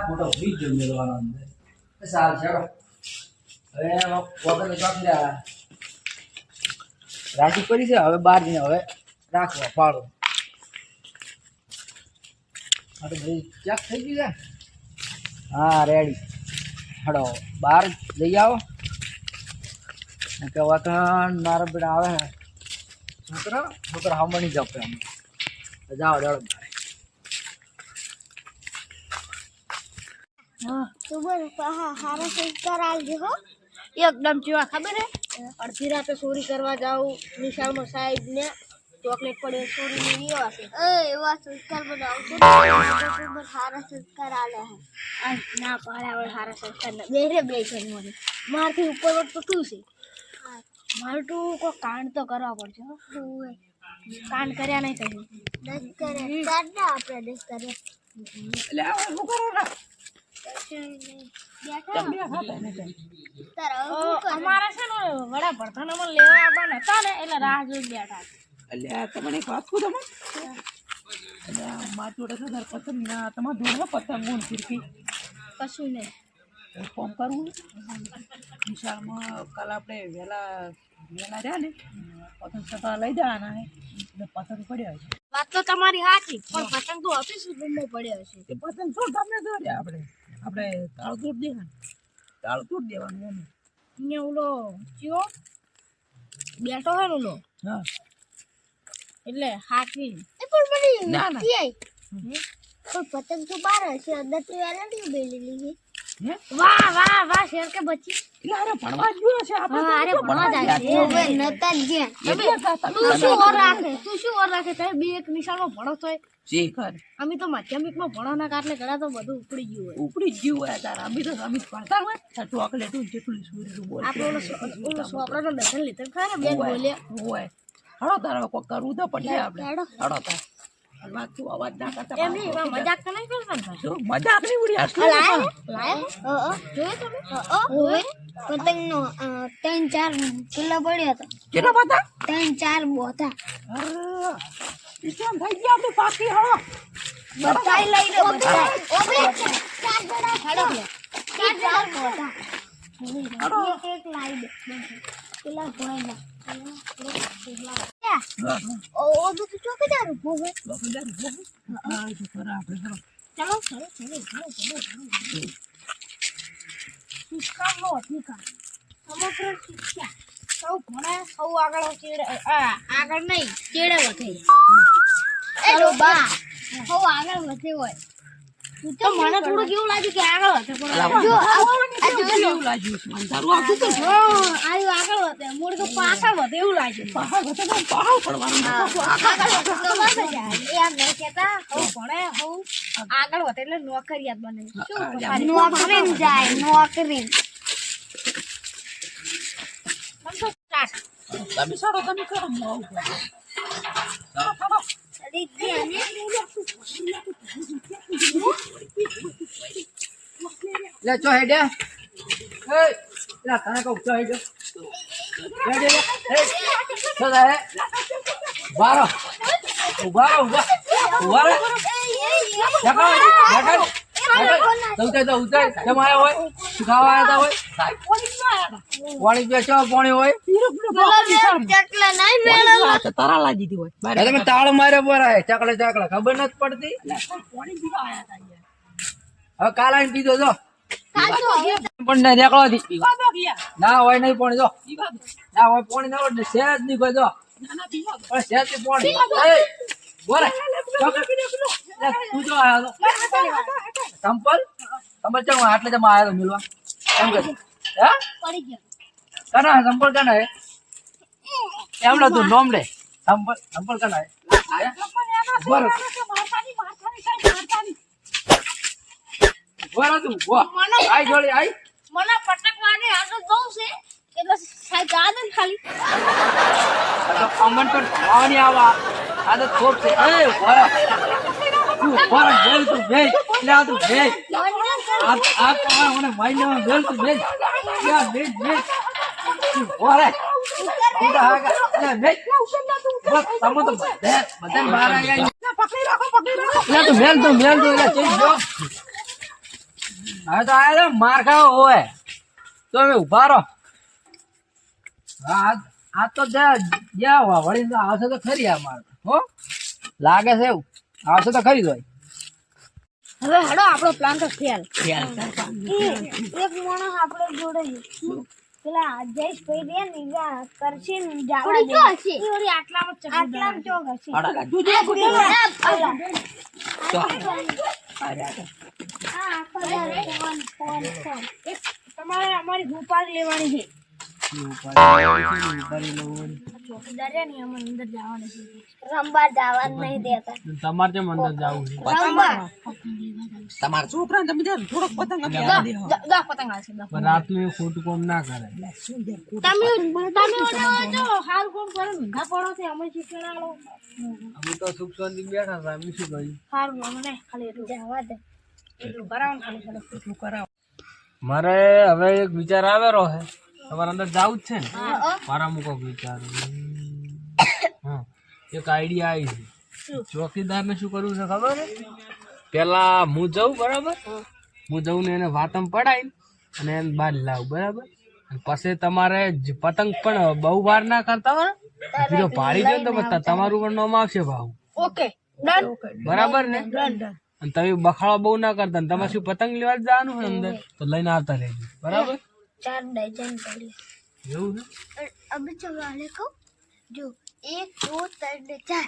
Photo બીજો મેળવાનો સાલ છે હવે વગર ચોકડા રાજી પડી છે હવે 12 દિન હવે રાખવા પાડો આ તો ભાઈ ચેક થઈ ગયું છે હા રેડી હડો 12 લઈ આવો કે વતન મારા બેટા આવે છોકરા હમણી જપે અમે જાઓ ડળ તો બોલ હારા સંસ્કાર આલજે હો એકદમ જેવા ખબર હે અડધી રાતે ચોરી કરવા જાવ નિશાળમાં સાહેબ ને ચોકલેટ પડે ચોરી ની એવા છે એવા સંસ્કાર બનાવતો હારા સંસ્કાર આલે હે આ ના પાડે હારા સંસ્કાર બે છે મને મારથી ઉપર વટ તો શું છે મારું તો કોઈ કાંડ તો કરવા પડશે હો કાંડ કર્યા નહીં કહ્યું દસ કરે કાંડ આપણે દસ કરે એટલે આ શું કરો ને અમારે છે ને વડા ભરતાના લેવા આવવાના હતા ને એટલે રાહ જોઈ બેઠા એટલે તમને એક વાત કહું તમે એટલે મારી જોડે છે તાર પતંગ ના તમારા જોડે પતંગ ગુણ ફીરકી કશું નહીં ફોન કરવું નિશાળમાં કાલ આપણે વહેલા રહ્યા ને પતંગ સતા લઈ જવાના હે એટલે પતંગ પડ્યા છે વાત તો તમારી સાચી પણ પતંગ તો ઓફિસ રૂમમાં પડ્યો છે એ પતંગ શું ગમે તો આપણે તાળ તોડ દેવાનું એમ અહીંયા ઓલો ચિયો બેઠો હે ને ઓલો હા એટલે હાથી ના ના પણ પતંગ તો બાર હશે અંદર તો વેલા નહીં બેલેલી છે વાહ શેર કે બચ્ચી એટલે અરે ભણવા જ ગયો છે આપણે અરે ભણવા જાય છે નતા જ ગયા તું શું ઓર રાખે તે બે એક નિશાળમાં ભણો તોય શીખર અમે તો માધ્યમિકમાં ભણવાના કારણે ઘણા તો બધું ઉપડી ગયું હોય તાર અમે ભણતા હોય ચોકલેટ જેટલું સુરી બોલ આપણે ઓલો છોકરાનો દર્શન લીધે ખરા બેન બોલ્યા હોય હળો તાર કોઈ કરવું તો પડે આપણે હળો તાર વાત તું અવાજ ના કરતા એમ નહીં મજાક તો નહીં કરતા શું મજાક નહીં ઉડી લાય જોયો તમે ઓય પતંગનો 3-4 કિલો પડ્યો હતો કેટલા પતંગ 3-4 બોતા ઈસમ થઈ ગયા આપણે પાકી હળો બતાઈ લઈ લે બતાઈ ઓબે 4 જણા ખડો લે 4 બોતા હળો એક લાઈ દે પેલા ભોયના ઓ તો ચોકીદાર ઉભો હે હા તો કરા આપણે ચલો ચલો શિક્ષા નો અધિકાર સમગ્ર શિક્ષા સૌ ભણે સૌ આગળ નહીં ચેડે વધે એ બા સૌ આગળ વધે હોય તો મને થોડું કેવું લાગ્યું કે આગળ વધે પણ જો કેવું લાગ્યું છે મને તારું આખું તો આયુ આગળ વધે મોડ તો પાછળ વધે એવું લાગ્યું પહાડ વધે તો પહાડ પડવાનું આગળ વધે તો બસ જાય એમ નહીં કેતા સૌ ભણે સૌ આગળ વધે એટલે નોકરિયાત બને શું નોકરી જાય નોકરી તમે સારો તમે કરો માવ લે ચો હેડે એ લા તને કહું ચો હેડે હેડે એ ચો દે બારો ઉભા જકા ઉતર જમાયા હોય ખાવા આવ્યા હોય પાણી બેચો પાણી હોય તારા લાગી હતી હોય તમે તાળ માર્યો બોરાય ચકલે ખબર નથી પડતી હવે કાલ આવીને પીધો જો પણ દેખો ના હોય નહીં પણ જો ના હોય પાણી ના હોય સહેજ નહીં કોઈ જો સહેજ થી પાણી બોલે તું જો આવ્યો સંપલ ચમ આટલે જમા આવ્યો મિલવા એમ કે હે કના સંપલ કના હે એમનો તું નોમ લે સંપલ કના હે બોલ બોલ તું આઈ જોડી આઈ મને પટકવાને આગળ દઉં છે એટલે સાહેબ ગાદન ખાલી તો કમેન્ટ પર આવવાની આવા આ તો ખોટ છે એ બોલ તું બોલ તું ભેજ લે તું ભેજ આ તમારે મને મહિનામાં બેલ તું બેલ યા બેલ બેલ ઓરે ઉડા આગા લે બેલ બસ તમે તો બધા બહાર આવ્યા પકડી રાખો તું બેલ તું એટલે ચઈ જો હવે તો આયા માર ખાવ હોય તો હવે ઉભા રહો આ તો જ્યાં વળી તો આવશે તો ખરી આ માર હો લાગે છે એવું આવશે તો ખરી હોય હવે હેડો આપણો પ્લાન તો ફેલ એક માણસ આપણે જોડે પેલા જયેશભાઈ રે ને કરશે ને જાવા દે ઈ ઓરી આટલામાં ચોક હશે તમારે અમારી ભોપાલ લેવાની છે રંબા જવાનું નહીં દેતા તમારે કેમ અંદર જવું છે તમારા છોકરાને તમે થોડોક પતંગ પતંગ આવશે પણ રાતનું ખોટું કામ ના કરે તમે હાલ કોમ કરો ધંધા પડો છે અમે શીખવાડો અમે તો સુખ શાંતિ બેઠા હતા અમે શું કર્યું સારું મને ખાલી એટલું જવા દે એટલું કરાવો ખાલી એટલું કરાવો મારે હવે એક વિચાર આવેલો છે તમારે અંદર જવું જ છે ને મારા મુકો વિચાર હા એક આઈડિયા આવી છે ચોકીદાર ને શું કરવું છે ખબર છે પેલા હું જઉં બરાબર હું જઉં ને એને વાતમ પડાય અને એને બહાર લાવું બરાબર અને પછી તમારે પતંગ પણ બહુ વાર ના કરતા હોય ને પાડી દો ને તો તમારું પણ નામ આવશે ભાવ ઓકે ડન બરાબર ને ડન અને તમે બખાડો બહુ ના કરતા ને તમારે શું પતંગ લેવા જ જવાનું હોય અંદર તો લઈને આવતા રહેજો બરાબર 4 ડઝન પડી એવું છે अब चवाले को जो 1 2 3 4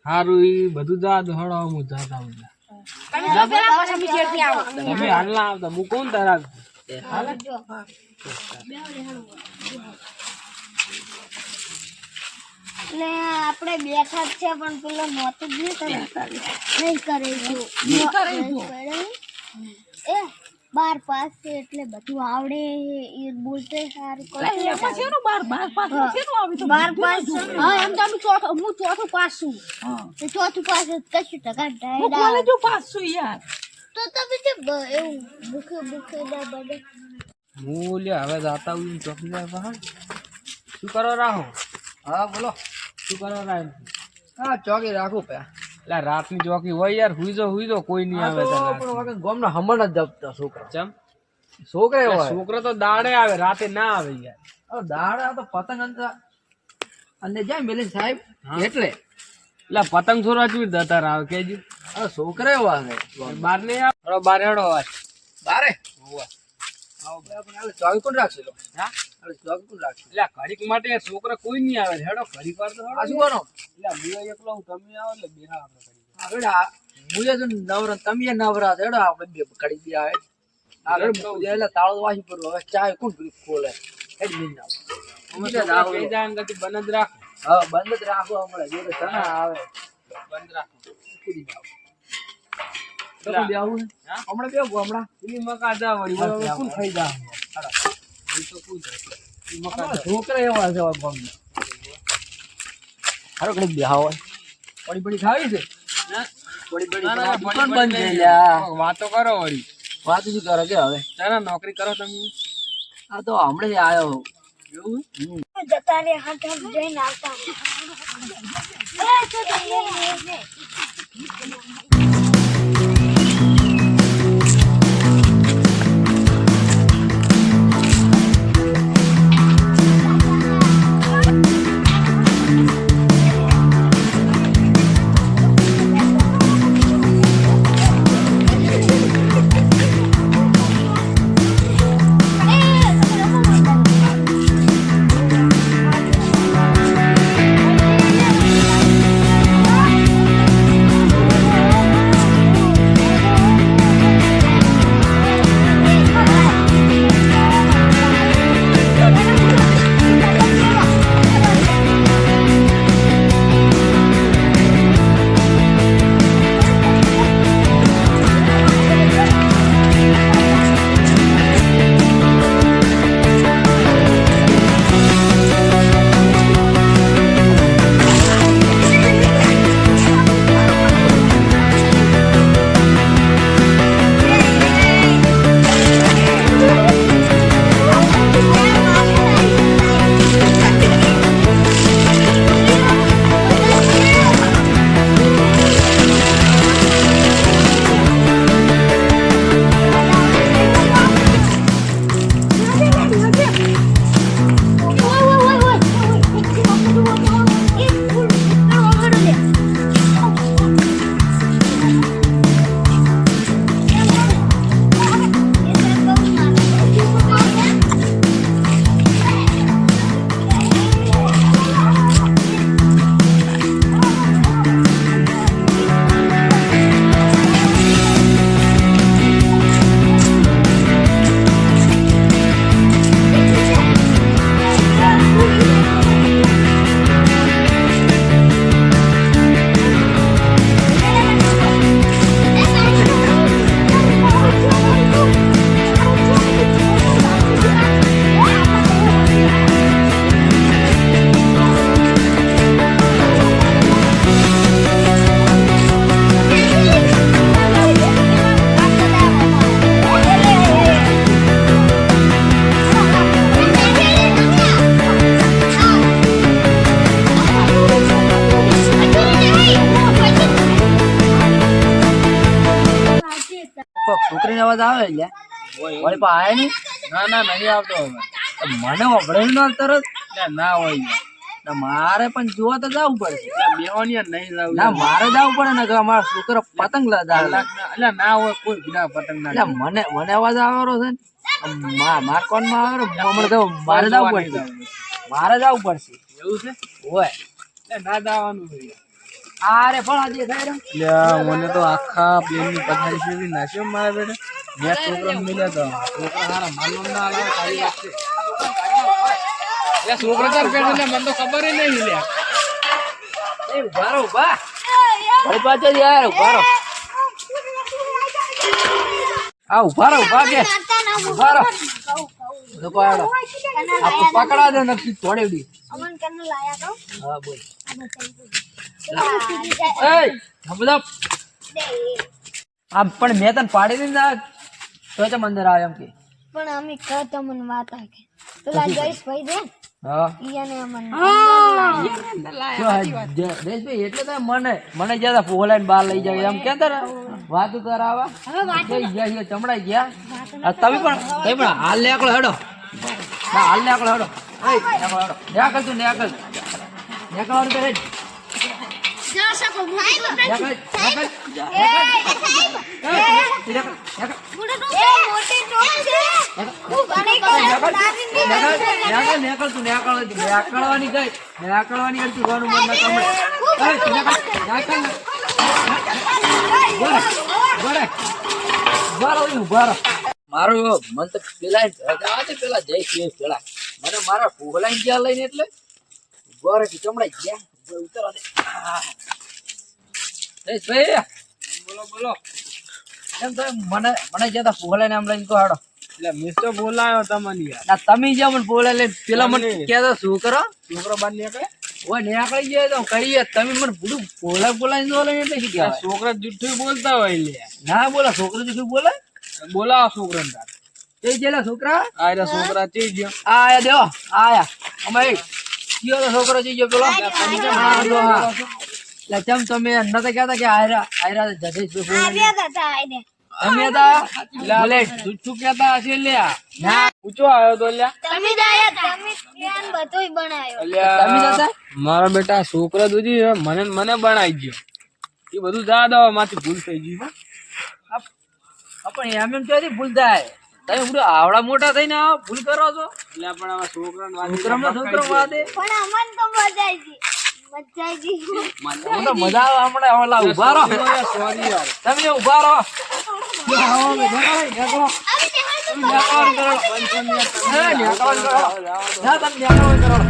સારું એ બધું જા દો હળો હું જાતા હું તમે હાલ ના આવતા હું કોણ તારા જો ને આપણે બેઠા જ છે પણ પેલો મોત જ નહીં કરે એ 12 પાસ છે એટલે બધું આવડે એ બોલતે સારું કરે પછી એનો 12 પાસ કેટલું આવી તો 12 પાસ હા એમ તો હું ચોથું પાસ છું તો ચોથું પાસ કશું ટકા ડાયડા હું કોલેજ પાસ છું યાર તો તમે જે એવું ભૂખે દા બડે હું લે હવે જાતા હું ચોકીદાર બહાર શું કરો રાહો હા બોલો શું કરો રાહ હા ચોકી રાખું પે એટલે રાતની ચોકી હોય યાર હુઈ જો કોઈ નહીં આવે ગોમના હમણ જ જપતા છોકરા ચમ છોકરા એવા છોકરો તો દાડે આવે રાતે ના આવે યાર દાડા તો પતંગ અને જાય મેલી સાહેબ એટલે પતંગ છોરા ચૂર દતાર આવે કેજી છોકરા એવા છે બાર ને આવે બાર હેડો વાત બારે ચોકી કોણ રાખશે હા ચોકી કોણ રાખશે એટલે ઘડીક માટે છોકરા કોઈ નહીં આવે હેડો ઘડીક વાર તો આ શું કરો એટલે હું એકલો હું તમે આવો એટલે બેરા આપણે નવરા તમે નવરા હેડો આપણે બે કડી દે આવે આગળ એટલે તાળો વાસી પડવું હવે ચાય કોણ ખોલે બંધ જ રાખ હા બંધ જ રાખો હમણાં જે સના આવે બંધ રાખો હમણાં બેવું હમણાં મકા જા વળી કોણ ખાઈ જા છોકરા એવા છે હારો કડીક બે હોય પડી ખાવી છે વાતો કરો વળી વાત શું કરો કે હવે ચાલો નોકરી કરો તમે આ તો હમણાં આવ્યો એવું જતા રે હાથ જઈને આવતા અવાજ આવે એટલે વળી પણ આયા નહીં. ના ના નહીં આવતો હવે. તો મને વભળેલું ના તરત. એટલે ના હોય યાર. ના મારે પણ જોવા તો જવું પડશે. એટલે બેવાની યાર નહીં જાવ ના મારે જવું પડે ને કે અમારા છોકરો પતંગ લાવે. એટલે ના હોય કોઈ બીજા પતંગ ના એટલે મને અવાજ આવેલો છે ને માર કોણ માં આવે હમણાં તો મારે જવું પડશે. મારે જવું પડશે એવું છે. હોય એટલે ના જવાનું હોય. અરે પણ આજે ખાઈ એટલે મને તો આખા પ્લેનની પથારી ફેરવી નાખ્યો મારા બેટા. મેં છોકરા મળ્યા તો છોકરા હારા માનવ ના લાવે સારી વાત છે. એટલે છોકરા ચાર પેટ એટલે મને તો ખબર નહીં લ્યા. ઉભા રહો ઉભા વળી પાછો યાર ઉભા રહો. આ ઉભા રહો ઉભા કે ઉભા રહો. લોકો આડો આ પકડા દે નક્કી તોડી દી. અમન કને લાયા તો હા બોલ. એ એ બધા આ પણ મેં તને પાડી દીધી ના તો જ મંદિર આવે એમ કે. પણ અમે કર તમને વાત આકે પેલા જઈશ ભાઈ દે હા ઈયાને અમન દેશભાઈ એટલે તો મને જ્યાં ફોલાઈને બહાર લઈ જાય એમ કેતા ને વાતો કરાવા ગયા ચમડાઈ ગયા. તમે પણ હાલ નેકળો હેડો. ના હાલ નેકળો હેડો. નેકળ તું નેકળ નેકળવાનું તો હેડ. જા શકો ભાઈ નેકળ નેકળ એ સાહેબ મોટે ટોપ છે ખૂબ અનેક નેકળ તું નેકળવાની ગઈ નેકળવાની અડધી ગોનું મન ના કમળે. મારો મન તો પેલા પેલા જઈ પેલા મને મારા ફોલાઈ ગયા લઈને એટલે ગોરે ચમડાઈ ગયા ઉતરવા દે. બોલો બોલો. એમ તો મને જતા ફોલાઈને આમ લઈને હાડો. એટલે મિસ તો બોલાયો તમને યાર. ના તમે જ્યાં મને ફોલા લઈને પેલા મને કહેતો શું કરો છોકરો બાર નીકળે. ઓય નીકળી જાય તો કરીએ. તમે મને પૂરું ફોલાઈને જો લઈને એટલે શું કહેવાય. છોકરા જુઠ્ઠું બોલતા હોય લે. ના બોલા છોકરો શું બોલે બોલાવો છોકરા તાર. એ જેલા છોકરા આયરા છોકરા ચઈ ગયો. આયા દેવો આયા અમે કયો તો છોકરો જઈ ગયો પેલો. એટલે ચમ તમે નતા કહેતા કે આયરા જગેશ આવ્યા હતા આઈને તમે હતા બોલે જુઠ્ઠું કહેતા હશે લ્યા. ના ઊંચો આવ્યો તો લ્યા. તમે જ આયા હતા તમે પ્લાન બધોય બનાવ્યો તમે હતા મારા બેટા છોકરા દૂધી મને બનાવી ગયો. એ બધું જા દો માંથી ભૂલ થઈ ગઈ. પણ એમ ક્યાંથી ભૂલ થાય. તમે બધું આવડા મોટા થઈને ભૂલ કરો છો. એટલે પણ આવા છોકરા છોકરો વાદે પણ અમન તો મજા આવી ગઈ મજા આવે હમણાં ઓલા ઉભા રહો. સોરી યાર. તમે ઉભા રહો. બંધ કરો.